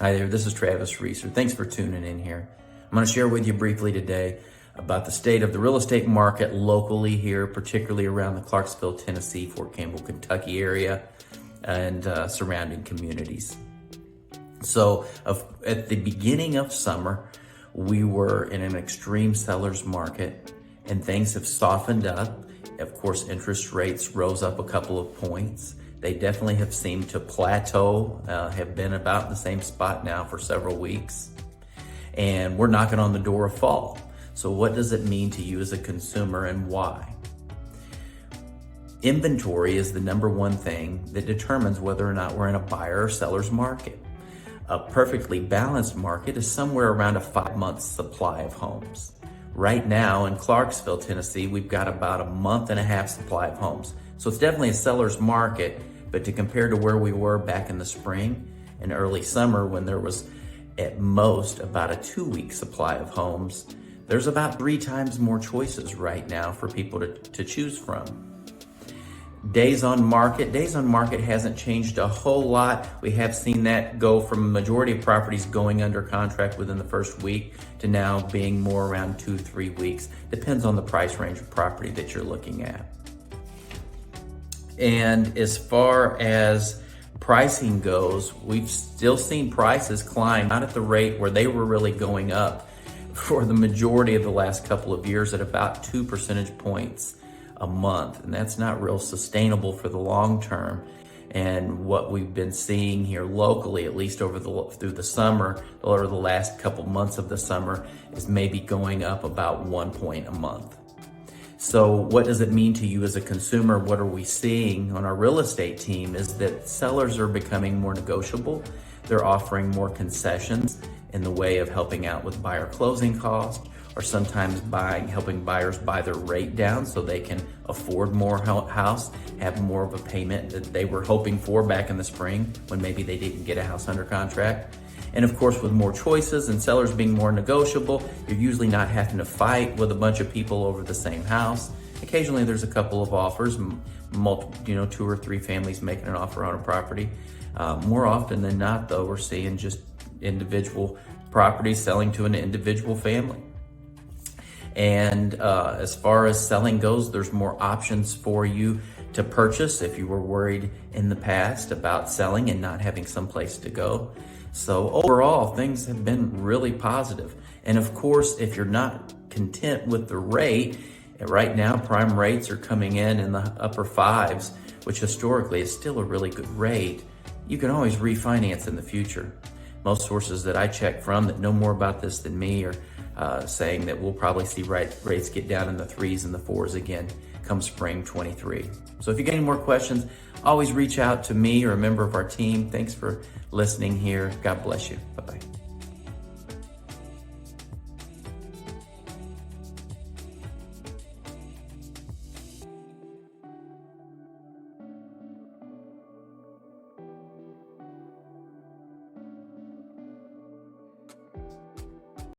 Hi there, this is Travis Reeser. Thanks for tuning in here. I'm going to share with you briefly today about the state of the real estate market locally here, particularly around the Clarksville, Tennessee, Fort Campbell, Kentucky area and surrounding communities. So at the beginning of summer, we were in an extreme seller's market and things have softened up. Of course, interest rates rose up a couple of points. They definitely have seemed to plateau, have been about the same spot now for several weeks. And we're knocking on the door of fall. So what does it mean to you as a consumer and why? Inventory is the number one thing that determines whether or not we're in a buyer or seller's market. A perfectly balanced market is somewhere around a 5-month supply of homes. Right now in Clarksville, Tennessee, we've got about a month and a half supply of homes. So it's definitely a seller's market, but to compare to where we were back in the spring and early summer when there was at most about a 2-week supply of homes, there's about 3 times more choices right now for people to choose from. Days on market hasn't changed a whole lot. We have seen that go from a majority of properties going under contract within the first week to now being more around 2-3 weeks. Depends on the price range of property that you're looking at. And as far as pricing goes, we've still seen prices climb, not at the rate where they were really going up for the majority of the last couple of years at about 2 percentage points a month. And that's not real sustainable for the long term. And what we've been seeing here locally, at least through the summer, or the last couple months of the summer, is maybe going up about 1 point a month. So what does it mean to you as a consumer? What are we seeing on our real estate team is that sellers are becoming more negotiable. They're offering more concessions in the way of helping out with buyer closing costs, or sometimes helping buyers buy their rate down so they can afford more house, have more of a payment that they were hoping for back in the spring when maybe they didn't get a house under contract. And of course, with more choices and sellers being more negotiable, you're usually not having to fight with a bunch of people over the same house. Occasionally there's a couple of offers, multiple, 2 or 3 families making an offer on a property. More often than not though, we're seeing just individual properties selling to an individual family. And as far as selling goes, there's more options for you to purchase if you were worried in the past about selling and not having someplace to go. So overall, things have been really positive. And of course, if you're not content with the rate, right now prime rates are coming in the upper 5s, which historically is still a really good rate. You can always refinance in the future. Most sources that I check from that know more about this than me are saying that we'll probably see rates get down in the 3s and the 4s again come spring 23. So if you get any more questions, always reach out to me or a member of our team. Thanks for listening here. God bless you. Bye-bye.